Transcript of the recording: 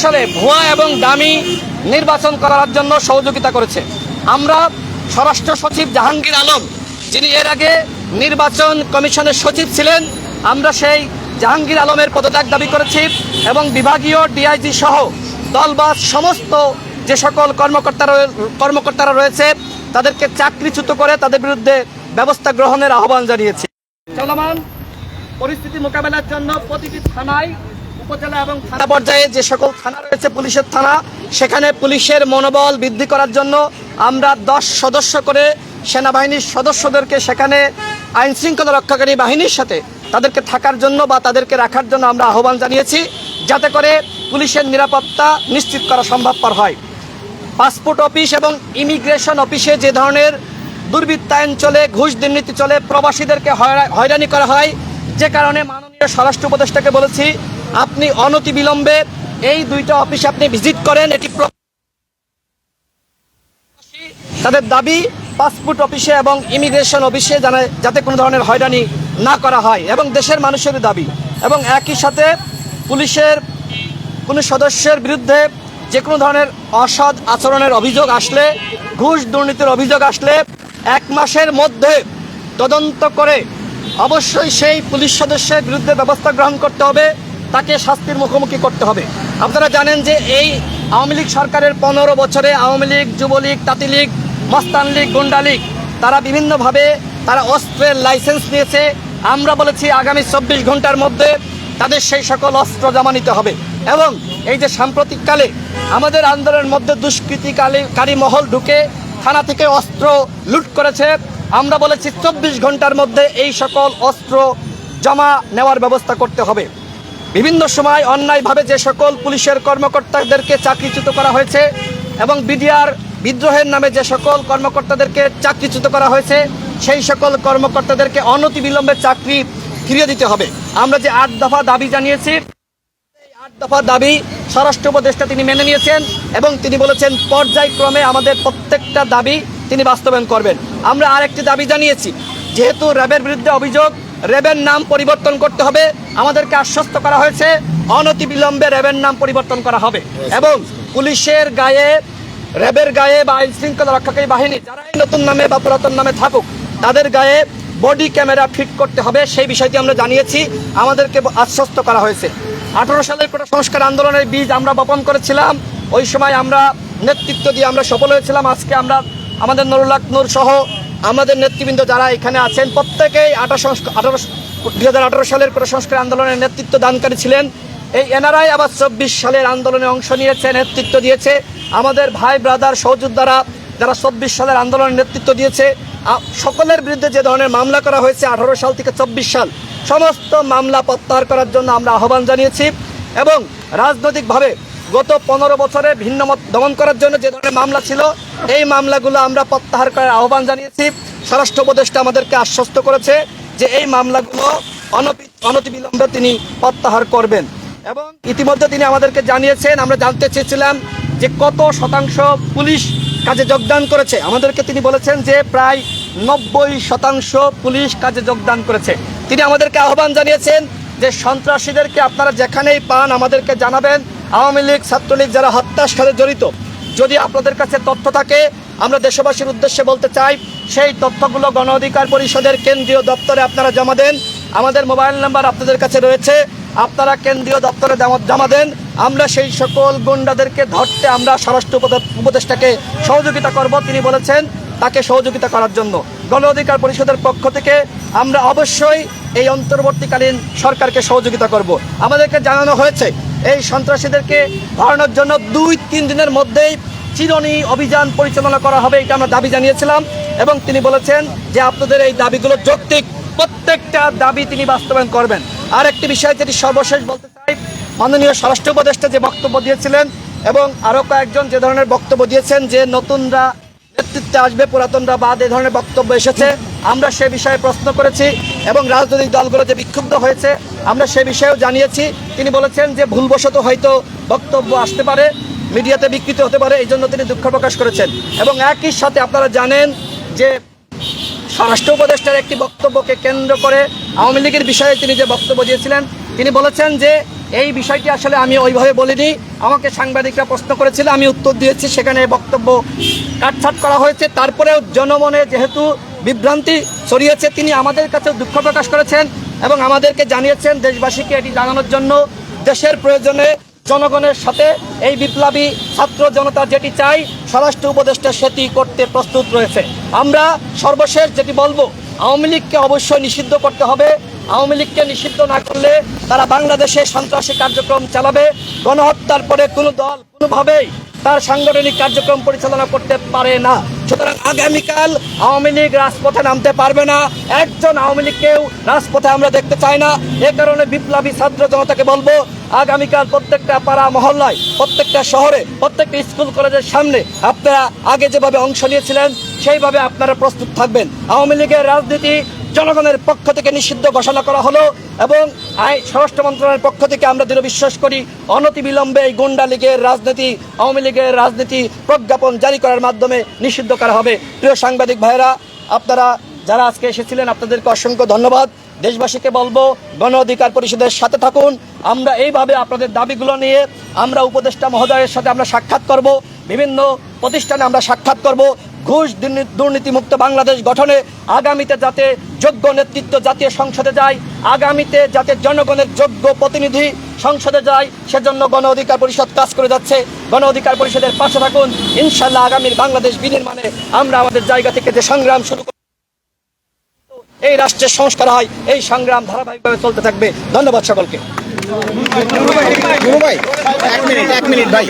সালে ভুয়া এবং দামি নির্বাচন করার জন্য সহযোগিতা করেছে। আমরা স্বরাষ্ট্র সচিব জাহাঙ্গীর আলম, যিনি এর আগে নির্বাচন কমিশনের সচিব ছিলেন, আমরা সেই জাহাঙ্গীর আলমের পদত্যাগ দাবি করেছি এবং বিভাগীয় ডিআইজি সহ দলবাজ সমস্ত যে সকল কর্মকর্তারা রয়েছে তাদেরকে চাকরিচ্যুত করে তাদের বিরুদ্ধে ব্যবস্থা গ্রহণের আহ্বান জানিয়েছি। চলমান পরিস্থিতি মোকাবেলার জন্য প্রতিটি থানায়, উপজেলা এবং থানা পর্যায়ে যে সকল থানা রয়েছে পুলিশের থানা, সেখানে পুলিশের মনোবল বৃদ্ধি করার জন্য আমরা 10 সদস্য করে সেনাবাহিনীর সদস্যদেরকে সেখানে আইন শৃঙ্খলা রক্ষাকারী বাহিনীর সাথে তাদেরকে থাকার জন্য বা তাদেরকে রাখার জন্য আমরা আহ্বান জানিয়েছি, যাতে করে পুলিশের নিরাপত্তা নিশ্চিত করা সম্ভবপর হয়। পাসপোর্ট অফিস এবং ইমিগ্রেশন অফিসে যে ধরনের দুর্বৃত্তায়ন চলে, ঘুষ দুর্নীতি চলে, প্রবাসীদেরকে হয়রানি করা হয়, যে কারণে মাননীয় স্বরাষ্ট্র উপদেষ্টাকে বলেছি আপনি অনতিবিলম্বে এই 2টা অফিসে আপনি ভিজিট করেন। এটি তাদের দাবি পাসপোর্ট অফিসে এবং ইমিগ্রেশন অফিসে যাতে কোনো ধরনের হয়রানি না করা হয় এবং দেশের মানুষের দাবি। এবং একই সাথে পুলিশের কোনো সদস্যের বিরুদ্ধে যে কোনো ধরনের অসৎ আচরণের অভিযোগ আসলে, ঘুষ দুর্নীতির অভিযোগ আসলে 1 মাসের মধ্যে তদন্ত করে অবশ্যই সেই পুলিশ সদস্যের বিরুদ্ধে ব্যবস্থা গ্রহণ করতে হবে, তাকে শাস্তির মুখোমুখি করতে হবে। আপনারা জানেন যে এই আওয়ামী লীগ সরকারের 15 বছরে আওয়ামী লীগ, যুবলীগ, তাঁতিলীগ, মস্তান লীগ, গুন্ডা লীগ তারা বিভিন্নভাবে তারা অস্ত্রের লাইসেন্স নিয়েছে। আমরা বলেছি আগামী 24 ঘন্টার মধ্যে তাদের সেই সকল অস্ত্র জমা নিতে হবে। এবং এই যে সাম্প্রতিককালে আমাদের আন্দোলনের মধ্যে দুষ্কৃতিকারী মহল ঢুকে থানা থেকে অস্ত্র লুট করেছে, আমরা বলেছি 24 ঘন্টার মধ্যে এই সকল অস্ত্র জমা নেওয়ার ব্যবস্থা করতে হবে। বিভিন্ন সময় অন্যায়ভাবে যে সকল পুলিশের কর্মকর্তাদেরকে চাকরিচ্যুত করা হয়েছে এবং বিডিআর বিদ্রোহের নামে যে সকল কর্মকর্তাদেরকে চাকরিচ্যুত করা হয়েছে, সেই সকল কর্মকর্তাদেরকে অনতিবিলম্বে চাকরি ফিরিয়ে দিতে হবে। আমরা যে 8 দফা দাবি জানিয়েছি, এই 8 দফা দাবি স্বরাষ্ট্র উপদেষ্টা তিনি মেনে নিয়েছেন এবং তিনি বলেছেন পর্যায়ক্রমে আমাদের প্রত্যেকটা দাবি তিনি বাস্তবায়ন করবেন। আমরা আরেকটি দাবি জানিয়েছি, যেহেতু র্যাবের বিরুদ্ধে অভিযোগ, র্যাবের নাম পরিবর্তন করতে হবে। আমাদেরকে আশ্বস্ত করা হয়েছে অনতিবিলম্বে র্যাবের নাম পরিবর্তন করা হবে এবং পুলিশের গায়ে, র্যাবের গায়ে বা আইন শৃঙ্খলা রক্ষাকারী বাহিনী যারাই নতুন নামে বা পুরাতন নামে থাকুক তাদের গায়ে বডি ক্যামেরা ফিট করতে হবে। সেই বিষয়টি আমরা জানিয়েছি, আমাদেরকে আশ্বস্ত করা হয়েছে। 18 সালের কোটা সংস্কার আন্দোলনের বীজ আমরা বপন করেছিলাম, ওই সময় আমরা নেতৃত্ব দিয়ে আমরা সফল হয়েছিলাম। আজকে আমরা আমাদের নুরুল হক নূর সহ আমাদের নেতৃবৃন্দ যারা এখানে আছেন প্রত্যেকেই 2018 সালের কোটা সংস্কার আন্দোলনের নেতৃত্ব দানকারী ছিলেন। এই এনআরআই আবার 24 সালের আন্দোলনে অংশ নিয়েছে, নেতৃত্ব দিয়েছে। আমাদের ভাই ব্রাদার সহযোদ্ধারা যারা 24 সালের আন্দোলনের নেতৃত্ব দিয়েছে, সকলের বিরুদ্ধে যে ধরনের মামলা করা হয়েছে 18 সাল থেকে 24 সাল, সমস্ত মামলা প্রত্যাহার করার জন্য আমরা আহ্বান জানিয়েছি এবং রাজনৈতিকভাবে গত 15 বছরে ভিন্নমত দমন করার জন্য যে ধরনের মামলা ছিল, এই মামলাগুলো আমরা প্রত্যাহার করার আহ্বান জানিয়েছি। স্বরাষ্ট্র উপদেষ্টা আমাদেরকে আশ্বস্ত করেছে যে এই মামলাগুলো অনতিবিলম্বে তিনি প্রত্যাহার করবেন এবং ইতিমধ্যে তিনি আমাদেরকে জানিয়েছেন। আমরা জানতে চেয়েছিলাম যে কত শতাংশ পুলিশ কাজে যোগদান করেছে, আমাদেরকে তিনি বলেছেন যে প্রায় 90% পুলিশ কাজে যোগদান করেছে। তিনি আমাদেরকে আহ্বান জানিয়েছেন যে সন্ত্রাসীদেরকে আপনারা যেখানেই পান আমাদেরকে জানাবেন। আওয়ামী লীগ, ছাত্রলীগ যারা হত্যার সাথে জড়িত, যদি আপনাদের কাছে তথ্য থাকে আমরা দেশবাসীর উদ্দেশ্যে বলতে চাই, সেই তথ্যগুলো গণ অধিকার পরিষদের কেন্দ্রীয় দপ্তরে আপনারা জমা দেন। আমাদের মোবাইল নাম্বার আপনাদের কাছে রয়েছে, আপনারা কেন্দ্রীয় দপ্তরে জমা দেন। আমরা সেই সকল গুন্ডাদেরকে ধরতে আমরা স্বরাষ্ট্র উপদেষ্টাকে সহযোগিতা করব। তিনি বলেছেন তাকে সহযোগিতা করার জন্য গণ অধিকার পরিষদের পক্ষ থেকে আমরা অবশ্যই এই অন্তর্বর্তীকালীন সরকারকে সহযোগিতা করব। আমাদেরকে জানানো হয়েছে এই সন্ত্রাসীদেরকে ধরানোর জন্য 2-3 দিনের মধ্যেই চিরুনি অভিযান পরিচালনা করা হবে, এটা আমরা দাবি জানিয়েছিলাম এবং তিনি বলেছেন যে আপনাদের এই দাবিগুলো যৌক্তিক, প্রত্যেকটা দাবি তিনি বাস্তবায়ন করবেন। আর একটি বিষয় যেটি সর্বশেষ বলতে চাই, মাননীয় স্বরাষ্ট্র উপদেষ্টা যে বক্তব্য দিয়েছিলেন এবং আরও কয়েকজন যে ধরনের বক্তব্য দিয়েছেন যে নতুনরা নেতৃত্বে আসবে, পুরাতনরা বাদ, এই ধরনের বক্তব্য এসেছে। আমরা সে বিষয়ে প্রশ্ন করেছি এবং রাজনৈতিক দলগুলো যে বিক্ষুব্ধ হয়েছে আমরা সে বিষয়েও জানিয়েছি। তিনি বলেছেন যে ভুলবশত হয়তো বক্তব্য আসতে পারে, মিডিয়াতে বিকৃত হতে পারে, এই জন্য তিনি দুঃখ প্রকাশ করেছেন। এবং একই সাথে আপনারা জানেন যে স্বরাষ্ট্র উপদেষ্টার একটি বক্তব্যকে কেন্দ্র করে আওয়ামী লীগের বিষয়ে তিনি যে বক্তব্য দিয়েছিলেন, তিনি বলেছেন যে এই বিষয়টি আসলে আমি ওইভাবে বলিনি। আমাকে সাংবাদিকরা প্রশ্ন করেছিল, আমি উত্তর দিয়েছি, সেখানে বক্তব্য কাটছাট করা হয়েছে। তারপরেও জনমনে যেহেতু বিভ্রান্তি ছড়িয়েছে, তিনি আমাদের কাছে দুঃখ প্রকাশ করেছেন এবং আমাদেরকে জানিয়েছেন দেশবাসীকে এটি জানানোর জন্য দেশের প্রয়োজনে জনগণের সাথে এই বিপ্লবী ছাত্র জনতা যেটি চাই স্বরাষ্ট্র উপদেষ্টা সেটি করতে প্রস্তুত রয়েছে। আমরা সর্বশেষ যেটি বলবো, আওয়ামী লীগকে অবশ্যই নিষিদ্ধ করতে হবে। আওয়ামী লীগকে নিষিদ্ধ না করলে তারা বাংলাদেশে সন্ত্রাসী কার্যক্রম চালাবে। গণহত্যার পরে কোনো দল কোনোভাবেই তার সাংগঠনিক কার্যক্রম পরিচালনা করতে পারে না। সুতরাং আগামীকাল আওয়ামী লীগ রাজপথে নামতে পারবে না। একজন আওয়ামী লীগকেও রাজপথে আমরা দেখতে চাই না। এ কারণে বিপ্লবী ছাত্র জনতাকে বলবো, আগামীকাল প্রত্যেকটা পাড়া মহল্লায়, প্রত্যেকটা শহরে, প্রত্যেকটা স্কুল কলেজের সামনে আপনারা আগে যেভাবে অংশ নিয়েছিলেন সেইভাবে আপনারা প্রস্তুত থাকবেন। আওয়ামী লীগের রাজনীতি জনগণের পক্ষ থেকে নিষিদ্ধ ঘোষণা করা হলো এবং স্বরাষ্ট্র মন্ত্রণালয়ের পক্ষ থেকে আমরা দৃঢ় বিশ্বাস করি অনতিবিলম্বে এই গুন্ডা লীগের রাজনীতি, আওয়ামী লীগের রাজনীতি প্রজ্ঞাপন জারি করার মাধ্যমে নিষিদ্ধ করা হবে। প্রিয় সাংবাদিক ভাইয়েরা, আপনারা যারা আজকে এসেছিলেন আপনাদেরকে অসংখ্য ধন্যবাদ। দেশবাসীকে বলবো গণ অধিকার পরিষদের সাথে থাকুন। আমরা এইভাবে আপনাদের দাবিগুলো নিয়ে আমরা উপদেষ্টা মহোদয়ের সাথে আমরা সাক্ষাৎ করব, বিভিন্ন প্রতিষ্ঠানে আমরা সাক্ষাৎ করব। ঘুষ দুর্নীতিমুক্ত বাংলাদেশ গঠনে আগামীতে যাতে যোগ্য নেতৃত্ব জাতীয় সংসদে যায়, আগামীতে যাতে জনগণের যোগ্য প্রতিনিধি সংসদে যায়, সেজন্য গণ অধিকার পরিষদ কাজ করে যাচ্ছে। গণ অধিকার পরিষদের পাশে থাকুন। ইনশাল্লাহ আগামীর বাংলাদেশ বিনির্মাণে আমরা আমাদের জায়গা থেকে যে সংগ্রাম শুরু এই রাষ্ট্রের সংস্কার হয়, এই সংগ্রাম ধারাবাহিকভাবে চলতে থাকবে। ধন্যবাদ সকলকে। এক মিনিট ভাই।